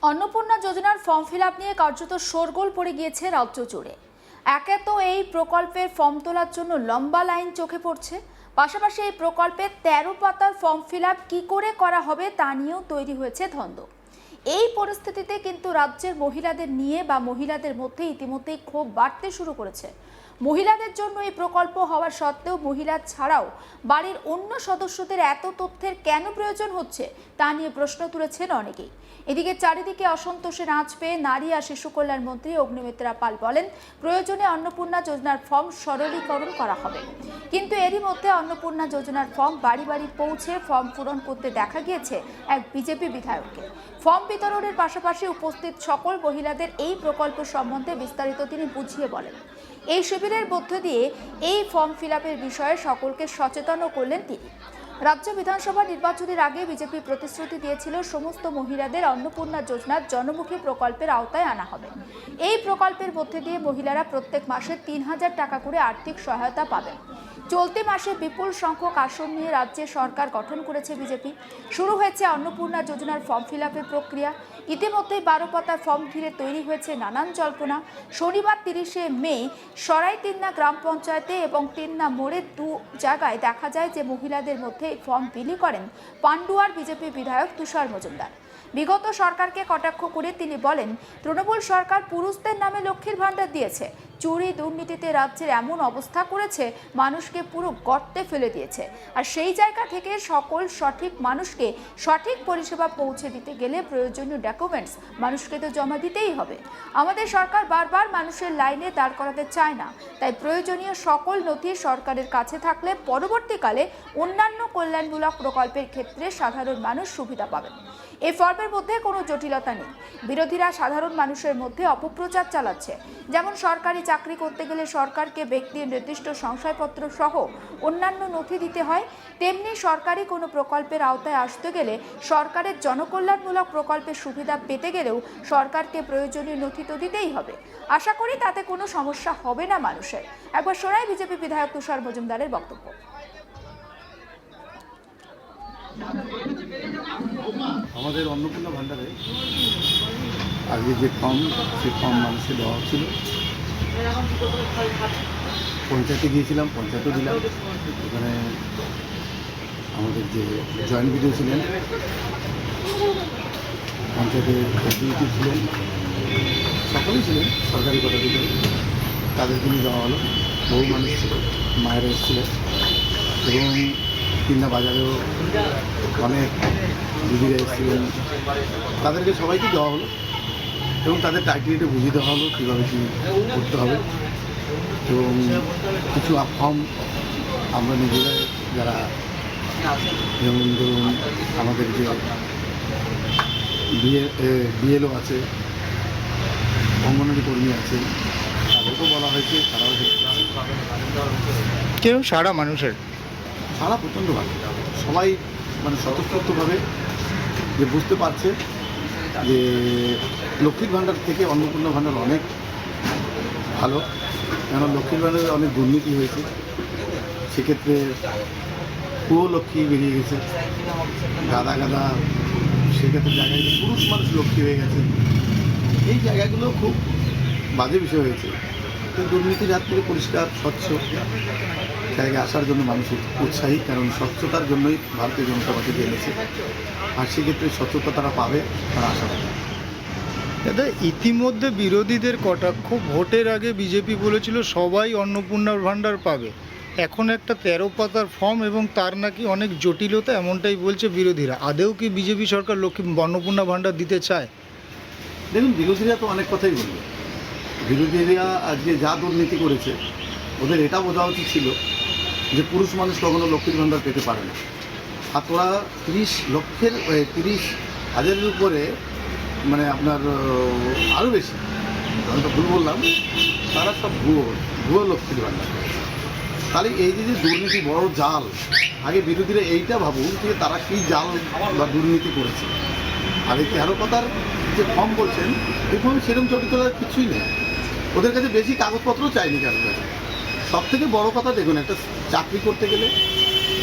অন্নপূর্ণা যোজনার form fill up নিয়ে কার্যত শোরগোল পড়ে গিয়েছে রাজ্য জুড়ে। একে তো এই প্রকল্পের ফর্ম তোলার জন্য লম্বা লাইন চোখে পড়ছে, পাশাপাশি এই প্রকল্পের 13 পাতার ফর্ম ফিল আপ কী করে করা হবে তা নিয়েও তৈরি হয়েছে দ্বন্দ্ব। এই পরিস্থিতিতে কিন্তু রাজ্যের মহিলাদের নিয়ে বা মহিলাদের মধ্যে ইতিমধ্যেই ক্ষোভ বাড়তে শুরু করেছে। মহিলাদের জন্য এই প্রকল্প হওয়া সত্ত্বেও মহিলা ছাড়াও বাড়ির অন্য সদস্যদের এত তথ্যের কেন প্রয়োজন হচ্ছে তা নিয়ে প্রশ্ন তুলেছেন অনেকেই। এদিকে চারিদিকে অসন্তোষের আঁচ পেয়ে নারী আর শিশু কল্যাণ মন্ত্রী অগ্নিমিত্রা পাল বলেন, প্রয়োজনে অন্নপূর্ণা যোজনার ফর্ম সরলীকরণ করা হবে। কিন্তু এরই মধ্যে অন্নপূর্ণা যোজনার ফর্ম বাড়ি বাড়ি পৌঁছে ফর্ম পূরণ করতে দেখা গিয়েছে এক বিজেপি বিধায়ককে। ফর্ম বিতরণের পাশাপাশি উপস্থিত সকল মহিলাদের এই প্রকল্প সম্বন্ধে বিস্তারিত তিনি বুঝিয়ে বলেন। এই শিবিরের মধ্য দিয়ে এই ফর্ম ফিল আপের বিষয়ে সকলকে সচেতনও করলেন তিনি। রাজ্য বিধানসভা নির্বাচনের আগে বিজেপি প্রতিশ্রুতি দিয়েছিল সমস্ত মহিলাদের অন্নপূর্ণা যোজনার জনমুখী প্রকল্পের আওতায় আনা হবে। এই প্রকল্পের মধ্যে দিয়ে মহিলারা প্রত্যেক মাসে 3000 টাকা করে আর্থিক সহায়তা পাবেন। চলতি মাসে বিপুল সংখ্যক আসন নিয়ে রাজ্যে সরকার গঠন করেছে বিজেপি। শুরু হয়েছে অন্নপূর্ণা যোজনার ফর্ম ফিল আপের প্রক্রিয়া। ইতিমধ্যেই 12 পাতার ফর্ম ঘিরে তৈরি হয়েছে নানান জল্পনা। শনিবার 30শে মে সরাইতিন্না গ্রাম পঞ্চায়েতে এবং তিন্না মোড়ের 2 জায়গায় দেখা যায় যে মহিলাদের মধ্যে ফর্ম বিলি করেন পান্ডুয়ার বিজেপি বিধায়ক তুষার মজুমদার। বিগত সরকারকে কটাক্ষ করে তিনি বলেন, তৃণমূল সরকার পুরুষদের নামে লক্ষ্মীর ভাণ্ডার দিয়েছে, চুরি দুর্নীতিতে রাজ্যের এমন অবস্থা করেছে, মানুষকে পুরো গর্তে ফেলে দিয়েছে। আর সেই জায়গা থেকে সকল সঠিক মানুষকে সঠিক পরিষেবা পৌঁছে দিতে গেলে প্রয়োজনীয় ডকুমেন্টস মানুষকে তো জমা দিতেই হবে। আমাদের সরকার বারবার মানুষের লাইনে দাঁড় করাতে চায় না, তাই প্রয়োজনীয় সকল নথি সরকারের কাছে থাকলে পরবর্তীকালে অন্যান্য কল্যাণমূলক প্রকল্পের ক্ষেত্রে সাধারণ মানুষ সুবিধা পাবেন। এই ফর্মের মধ্যে কোনো জটিলতা নেই। বিরোধীরা সাধারণ মানুষের মধ্যে অপপ্রচার চালাচ্ছে। যেমন সরকারি চাকরি করতে গেলে সরকারকে ব্যক্তির নির্দিষ্ট শংসাপত্র সহ অন্যান্য নথি দিতে হয়, তেমনি সরকারি কোনো প্রকল্পের আওতায় আসতে গেলে সরকারের জনকল্যাণমূলক প্রকল্পের সুবিধা পেতে গেলেও সরকারকে প্রয়োজনীয় নথি তো দিতেই হবে। আশা করি তাতে কোনো সমস্যা হবে না মানুষের। একবার শোনাই বিজেপি বিধায়ক তুষার মজুমদারের বক্তব্য। আমাদের অন্নপূর্ণা ভাণ্ডারে আগে যে ফর্ম, সেই ফর্ম মানুষকে দেওয়া হচ্ছিল। পঞ্চায়েতে গিয়েছিলাম, পঞ্চায়েতও দিলাম। ওখানে আমাদের যে জয়েন্ট ভিডিও ছিলেন, পঞ্চায়েতের এসডিপি ছিলেন, সকলেই ছিলেন সরকারি পদাধিকারী, তাদেরকে নিয়ে দেওয়া হলো। বহু মানুষ ছিল, মায়েরা এসেছিলেন এবং কিনা বাজারেও অনেক দিদিরা এসেছিলেন, তাদেরকে সবাইকে দেওয়া হলো এবং তাদের টাইটেলটা বুঝিয়ে দেওয়া হলো কীভাবে কী করতে হবে। এবং কিছু ফর্ম আমরা নিজেরা যারা, যেমন ধরুন আমাদের যে বিএলও আছে, অঙ্গনওয়াড়ি কর্মী আছে, তাদেরকেও বলা হয়েছে, তারাও কেউ সারা মানুষের সারা প্রচণ্ড ভালো, সবাই মানে স্বতঃস্ফূর্তভাবে যে বুঝতে পারছে যে লক্ষ্মীর ভাণ্ডার থেকে অন্নপূর্ণা ভাণ্ডার অনেক ভালো। কেন লক্ষ্মীর ভাণ্ডারে অনেক দুর্নীতি হয়েছে, সেক্ষেত্রে পুরো লক্ষ্মী বেরিয়ে গেছে, গাদা গাদা সেক্ষেত্রে জায়গায় পুরুষ মানুষ লক্ষ্মী হয়ে গেছে। এই জায়গাগুলো খুব বাজে বিষয় হয়েছে। তো দুর্নীতির হাত থেকে পরিষ্কার স্বচ্ছ জায়গায় আসার জন্য মানুষ উৎসাহী, কারণ স্বচ্ছতার জন্যই ভারতীয় জনতা পার্টিকে এনেছে। আর সেক্ষেত্রে স্বচ্ছতা তারা পাবে, তারা আশা করে। দাদা, ইতিমধ্যে বিরোধীদের কটাক্ষ, ভোটের আগে বিজেপি বলেছিল সবাই অন্নপূর্ণার ভাণ্ডার পাবে, এখন একটা 13 পাতার ফর্ম এবং তার নাকি অনেক জটিলতা, এমনটাই বলছে বিরোধীরা। আদেও কি বিজেপি সরকার অন্নপূর্ণা ভাণ্ডার দিতে চায়? দেখুন, বিরোধীরা তো অনেক কথাই বলবে। বিরোধীরা আজকে যা দুর্নীতি করেছে, ওদের এটা বোঝা উচিত ছিল যে পুরুষ মানুষ কখনো লক্ষ্মীর ভাণ্ডার পেতে পারে না। আর তোরা 30,000-এর উপরে, মানে আপনার আরও বেশি, আমি তো ভুল বললাম, তারা সব ভুয়ো লক্ষ্মীর ভাণ্ডার। তাহলে এই যে দুর্নীতি বড় জাল, আগে বিরোধীরা এইটা ভাবুন যে তারা কী জাল বা দুর্নীতি করেছে। আর এই 13 পাতার যে ফর্ম বলছেন, এই ফর্মে সেরকম জটিলতার কিছুই নেই। ওদের কাছে বেশি কাগজপত্রও চাইনি কারোর কাছে। সব থেকে বড় কথা দেখুন, একটা চাকরি করতে গেলে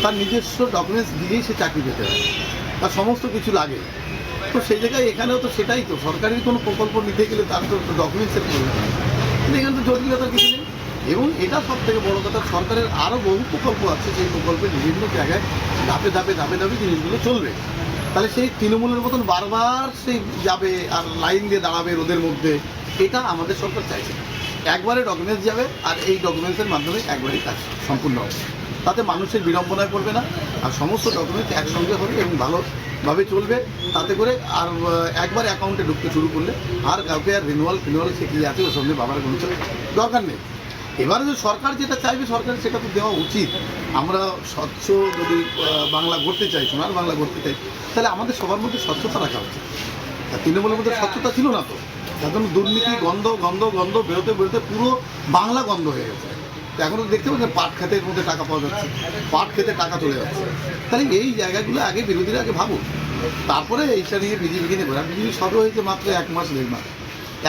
তার নিজস্ব ডকুমেন্টস দিয়েই সে চাকরি পেতে হয়, তার সমস্ত কিছু লাগে। তো তো সেই জায়গায় এখানেও তো সেটাই তো, সরকারি কোনো প্রকল্প নিতে গেলে তার তো ডকুমেন্টসের প্রয়োজন হয়, কিন্তু এখানে তো জটিলতার কিছু নেই। এবং এটা সব থেকে বড় কথা, সরকারের আরও বহু প্রকল্প আছে, সেই প্রকল্পের বিভিন্ন জায়গায় ধাপে ধাপে ধাপে ধাপে জিনিসগুলো চলবে। তাহলে সেই তৃণমূলের মতন বারবার সেই যাবে আর লাইন দিয়ে দাঁড়াবে রোদের মধ্যে, এটা আমাদের সরকার চাইছে না। একবারে ডকুমেন্টস যাবে আর এই ডকুমেন্টসের মাধ্যমে একবারই কাজ সম্পূর্ণ হবে, তাতে মানুষের বিড়ম্বনায় পড়বে না, আর সমস্ত ডকুমেন্টস একসঙ্গে হবে এবং ভালোভাবে চলবে। তাতে করে আর একবার অ্যাকাউন্টে ঢুকতে শুরু করলে আর কাউকে আর রিনুয়াল সে কী আছে ওর সঙ্গে বাবার কোনো দরকার নেই। এবারে যদি সরকার যেটা চাইবে সরকারের সেটা তো দেওয়া উচিত। আমরা স্বচ্ছ যদি বাংলা গড়তে চাই, সোনার বাংলা গড়তে চাই, তাহলে আমাদের সবার মধ্যে স্বচ্ছতা রাখা উচিত। তৃণমূলের মধ্যে স্বচ্ছতা ছিল না, তো তার জন্য দুর্নীতি গন্ধ গন্ধ গন্ধ বেরোতে বেরোতে পুরো বাংলা গন্ধ হয়ে গেছে। তো এখন তো দেখতে পাচ্ছেন পাট খেতের মধ্যে টাকা পাওয়া যাচ্ছে, পাট খেতে টাকা চলে যাচ্ছে। তাহলে এই জায়গাগুলো আগে বিরোধীরা আগে ভাবুন, তারপরে এইটা নিয়ে বিজেপিকে নিয়ে বলে। বিজেপি সদর হয়েছে মাত্র 1 মাস 1.5 মাস।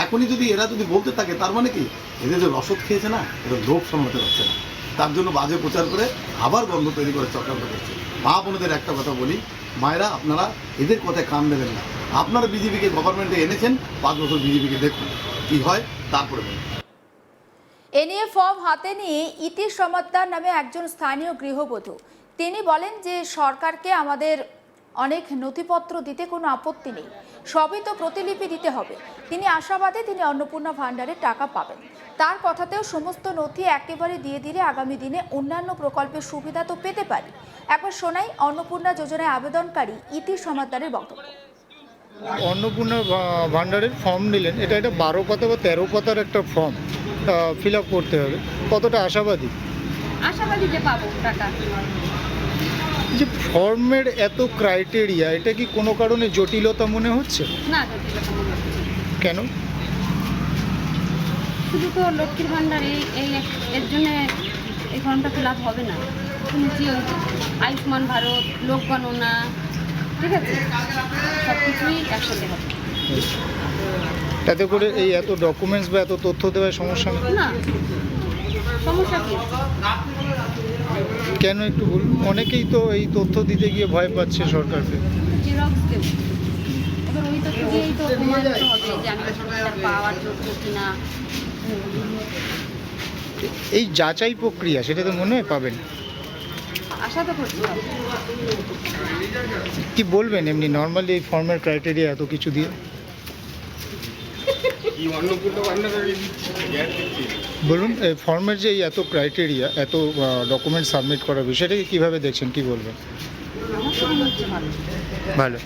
এখনই যদি এরা যদি বলতে থাকে, তার মানে কি এদের যে রসদ খেয়েছে না, এটা লোভ সামলাতে পারছে না, তার জন্য বাজে প্রচার করে আবার গন্ধ তৈরি করে চক্রান্ত করছে। মা বোনদের একটা কথা বলি, মায়েরা আপনারা এদের কথায় কান দেবেন না। আপনারা বিজেপিকে গভর্নমেন্টে এনেছেন, 5 বছর বিজেপিকে দেখুন কী হয়, তারপরে বলুন। এ নিয়ে ফর্ম হাতে নিয়ে ইতি সমাদ্দার নামে একজন স্থানীয় গৃহবধূ, তিনি বলেন যে সরকারকে আমাদের অনেক নথিপত্র দিতে কোনো আপত্তি নেই, সবই তো প্রতিলিপি দিতে হবে। তিনি আশাবাদী তিনি অন্নপূর্ণা ভাণ্ডারের টাকা পাবেন। তার কথাতেও সমস্ত নথি একেবারে দিয়ে দিলে আগামী দিনে অন্যান্য প্রকল্পের সুবিধা তো পেতে পারি। একবার শোনাই অন্নপূর্ণা যোজনায় আবেদনকারী ইতি সমাদ্দারের বক্তব্য। অন্নপূর্ণা ভাণ্ডারের ফর্ম নিলেন, এটা 12 পাতা বা 13 পাতার একটা ফর্ম ফিল আপ করতে হবে, কতটা আশাবাদী? আশাবাদী যে পাবো টাকা। যে ফর্মের এত ক্রাইটেরিয়া, এটা কি কোনো কারণে জটিলতা মনে হচ্ছে? না, জটিলতা মনে হচ্ছে না। কেন? শুধু তো লক্ষ্মীর ভাণ্ডার এর জন্য এই ফর্মটা ফিল আপ হবে না। শুনেছি ওই আয়ুষ্মান ভারত, লোক গণনা, ঠিক আছে, সব কিছুই একসাথে হবে। তাতে করে এই এত ডকুমেন্টস বা এত তথ্য দেওয়ার সমস্যা নেই? না, সমস্যা কি? কেন একটু বলুন। অনেকেই তো এই তথ্য দিতে গিয়ে ভয় পাচ্ছে সরকারকে। জেরক্স দেব, এবার ওই তথ্য দিয়েই তো প্রমাণ হতে হবে যে আমি সরকার পাওয়ার যোগ্য কিনা। এই যাচাই প্রক্রিয়া, সেটা তো মনে হয় পাবেন। আশা তো করছি পাবো। কি বলবেন এমনি নর্মালি এই ফর্মের ক্রাইটেরিয়া এত কিছু দিয়ে? বলুন, এই ফর্মের যে এত ক্রাইটেরিয়া, এত ডকুমেন্ট সাবমিট করার বিষয়টাকে কীভাবে দেখছেন, কি বলবেন? আমার তো মনে হচ্ছে ভালো। ভালো,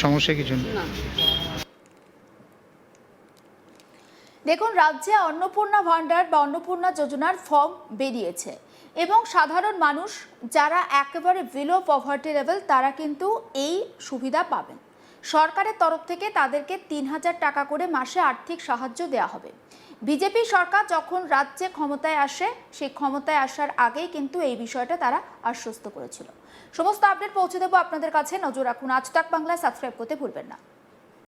সমস্যা কিছু নেই। না। দেখুন, রাজ্যে অন্নপূর্ণা ভাণ্ডার বা অন্নপূর্ণা যোজনার ফর্ম বেরিয়েছে এবং সাধারণ মানুষ যারা একেবারে বিলো পভার্টি লেভেল, তারা কিন্তু এই সুবিধা পাবেন। সরকারের তরফ থেকে তাদেরকে 3000 টাকা করে মাসে আর্থিক সাহায্য দেওয়া হবে। বিজেপি সরকার যখন রাজ্যে ক্ষমতায় আসে, সেই ক্ষমতায় আসার আগেই কিন্তু এই বিষয়টা তারা আশ্বস্ত করেছিল। সমস্ত আপডেট পৌঁছে দেবো আপনাদের কাছে, নজর রাখুন আজ তাক বাংলায়, সাবস্ক্রাইব করতে ভুলবেন না।